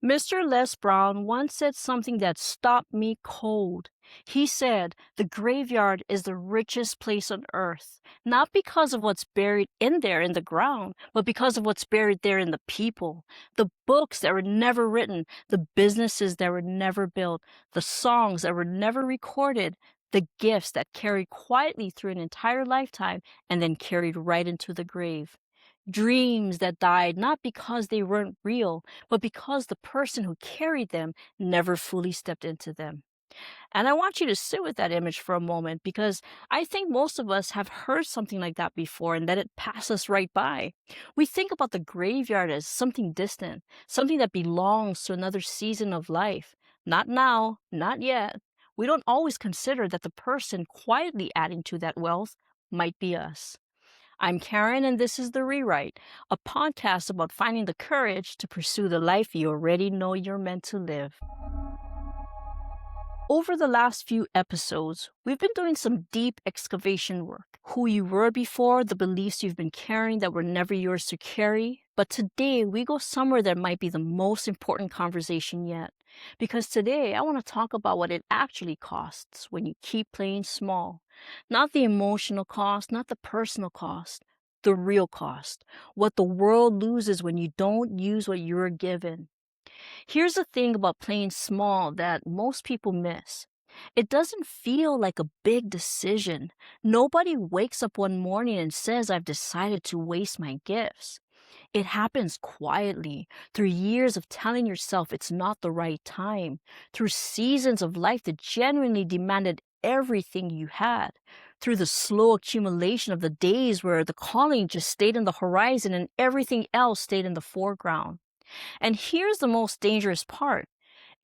Mr. Les Brown once said something that stopped me cold. He said, "The graveyard is the richest place on earth, not because of what's buried in there in the ground, but because of what's buried there in the people. The books that were never written, the businesses that were never built, the songs that were never recorded, the gifts that carried quietly through an entire lifetime and then carried right into the grave. Dreams that died not because they weren't real, but because the person who carried them never fully stepped into them." And I want you to sit with that image for a moment because I think most of us have heard something like that before and let it pass us right by. We think about the graveyard as something distant, something that belongs to another season of life. Not now, not yet. We don't always consider that the person quietly adding to that wealth might be us. I'm Karen, and this is The Rewrite, a podcast about finding the courage to pursue the life you already know you're meant to live. Over the last few episodes, we've been doing some deep excavation work. Who you were before, the beliefs you've been carrying that were never yours to carry. But today, we go somewhere that might be the most important conversation yet. Because today, I want to talk about what it actually costs when you keep playing small. Not the emotional cost, not the personal cost, the real cost. What the world loses when you don't use what you're given. Here's the thing about playing small that most people miss. It doesn't feel like a big decision. Nobody wakes up one morning and says, "I've decided to waste my gifts." It happens quietly, through years of telling yourself it's not the right time, through seasons of life that genuinely demanded everything you had, through the slow accumulation of the days where the calling just stayed in the horizon and everything else stayed in the foreground. And here's the most dangerous part.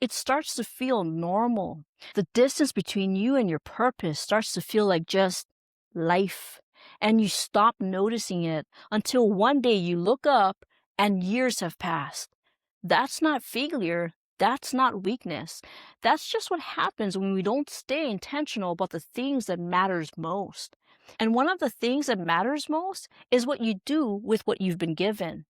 It starts to feel normal. The distance between you and your purpose starts to feel like just life. And you stop noticing it until one day you look up and years have passed. That's not failure. That's not weakness. That's just what happens when we don't stay intentional about the things that matters most. And one of the things that matters most is what you do with what you've been given.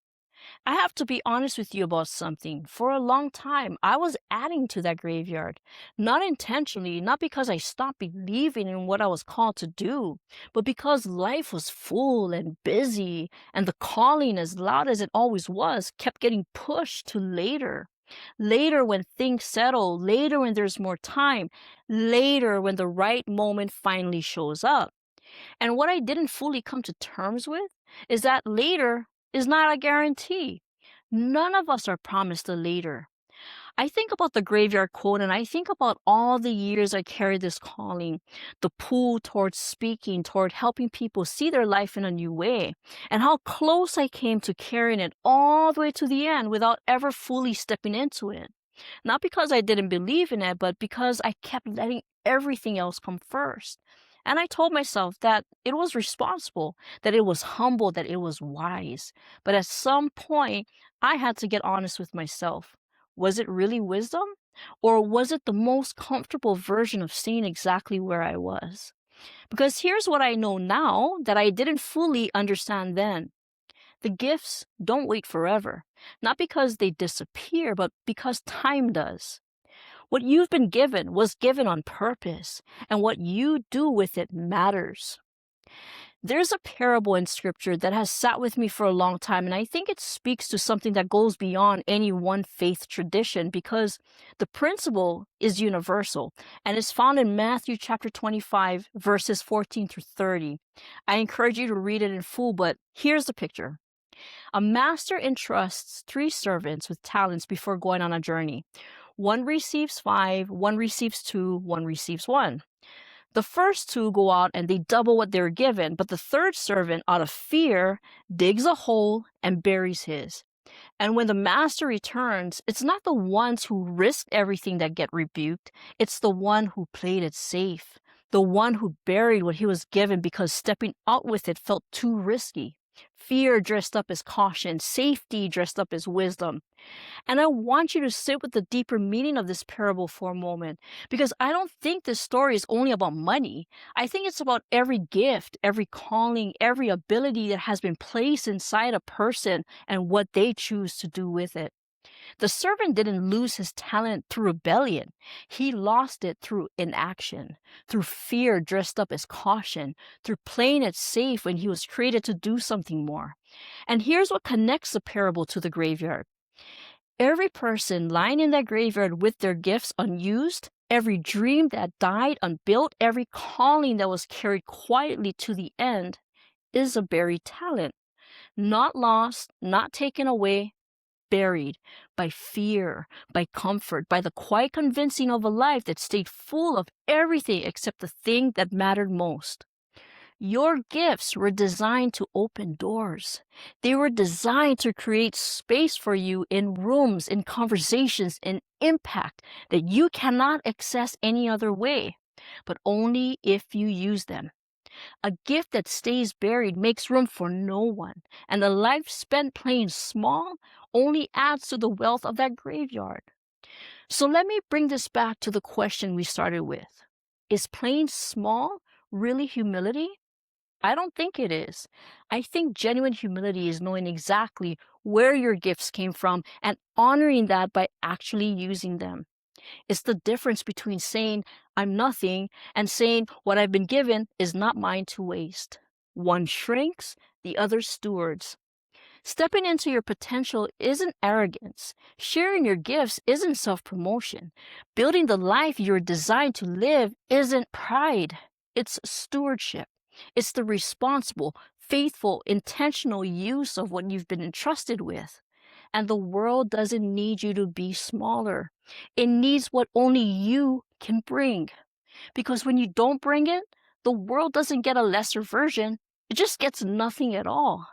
I have to be honest with you about something. For a long time, I was adding to that graveyard. Not intentionally, not because I stopped believing in what I was called to do, but because life was full and busy, and the calling, as loud as it always was, kept getting pushed to later. Later when things settle, later when there's more time, later when the right moment finally shows up. And what I didn't fully come to terms with is that later is not a guarantee. None of us are promised a later. I think about the graveyard quote and I think about all the years I carried this calling, the pull towards speaking, toward helping people see their life in a new way, and how close I came to carrying it all the way to the end without ever fully stepping into it. Not because I didn't believe in it, but because I kept letting everything else come first. And I told myself that it was responsible, that it was humble, that it was wise. But at some point, I had to get honest with myself. Was it really wisdom? Or was it the most comfortable version of staying exactly where I was? Because here's what I know now that I didn't fully understand then. The gifts don't wait forever, not because they disappear, but because time does. What you've been given was given on purpose, and what you do with it matters. There's a parable in scripture that has sat with me for a long time, and I think it speaks to something that goes beyond any one faith tradition because the principle is universal and is found in Matthew chapter 25, verses 14 through 30. I encourage you to read it in full, but here's the picture. A master entrusts three servants with talents before going on a journey. One receives five, one receives two, one receives one. The first two go out and they double what they're given, but the third servant, out of fear, digs a hole and buries his. And when the master returns, it's not the ones who risked everything that get rebuked, it's the one who played it safe, the one who buried what he was given because stepping out with it felt too risky. Fear dressed up as caution, safety dressed up as wisdom. And I want you to sit with the deeper meaning of this parable for a moment, because I don't think this story is only about money. I think it's about every gift, every calling, every ability that has been placed inside a person and what they choose to do with it. The servant didn't lose his talent through rebellion. He lost it through inaction, through fear dressed up as caution, through playing it safe when he was created to do something more. And here's what connects the parable to the graveyard. Every person lying in that graveyard with their gifts unused, every dream that died unbuilt, every calling that was carried quietly to the end is a buried talent. Not lost, not taken away, buried by fear, by comfort, by the quiet convincing of a life that stayed full of everything except the thing that mattered most. Your gifts were designed to open doors. They were designed to create space for you in rooms, in conversations, in impact that you cannot access any other way, but only if you use them. A gift that stays buried makes room for no one, and a life spent playing small only adds to the wealth of that graveyard. So let me bring this back to the question we started with. Is playing small really humility? I don't think it is. I think genuine humility is knowing exactly where your gifts came from and honoring that by actually using them. It's the difference between saying, I'm nothing, and saying, what I've been given is not mine to waste. One shrinks, the other stewards. Stepping into your potential isn't arrogance. Sharing your gifts isn't self-promotion. Building the life you're designed to live isn't pride. It's stewardship. It's the responsible, faithful, intentional use of what you've been entrusted with. And the world doesn't need you to be smaller. It needs what only you can bring. Because when you don't bring it, the world doesn't get a lesser version. It just gets nothing at all.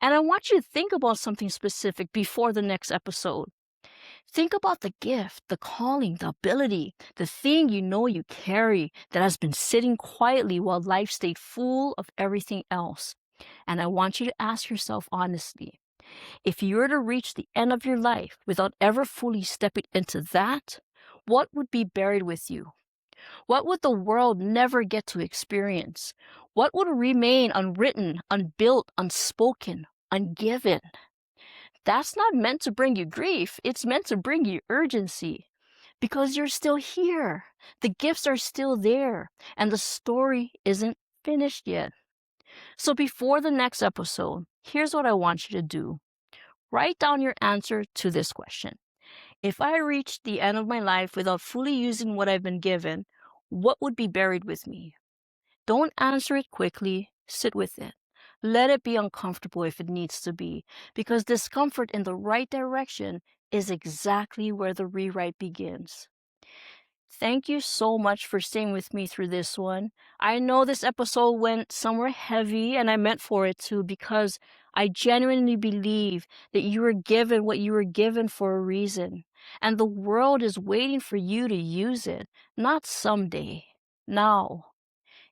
And I want you to think about something specific before the next episode. Think about the gift, the calling, the ability, the thing you know you carry that has been sitting quietly while life stayed full of everything else. And I want you to ask yourself honestly, if you were to reach the end of your life without ever fully stepping into that, what would be buried with you? What would the world never get to experience? What would remain unwritten, unbuilt, unspoken, ungiven? That's not meant to bring you grief. It's meant to bring you urgency. Because you're still here. The gifts are still there. And the story isn't finished yet. So before the next episode, here's what I want you to do. Write down your answer to this question. If I reached the end of my life without fully using what I've been given, what would be buried with me? Don't answer it quickly. Sit with it. Let it be uncomfortable if it needs to be, because discomfort in the right direction is exactly where the rewrite begins. Thank you so much for staying with me through this one. I know this episode went somewhere heavy, and I meant for it to, because I genuinely believe that you were given what you were given for a reason, and the world is waiting for you to use it, not someday, now.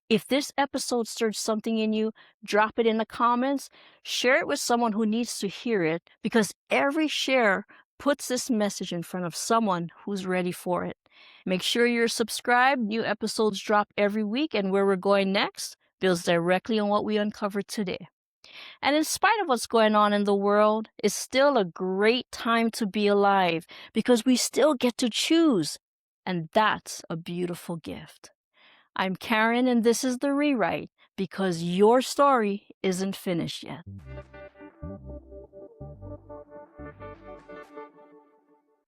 If this episode stirred something in you, drop it in the comments. Share it with someone who needs to hear it, because every share puts this message in front of someone who's ready for it. Make sure you're subscribed. New episodes drop every week, and where we're going next builds directly on what we uncovered today. And in spite of what's going on in the world, it's still a great time to be alive, because we still get to choose. And that's a beautiful gift. I'm Karen, and this is The Rewrite, because your story isn't finished yet.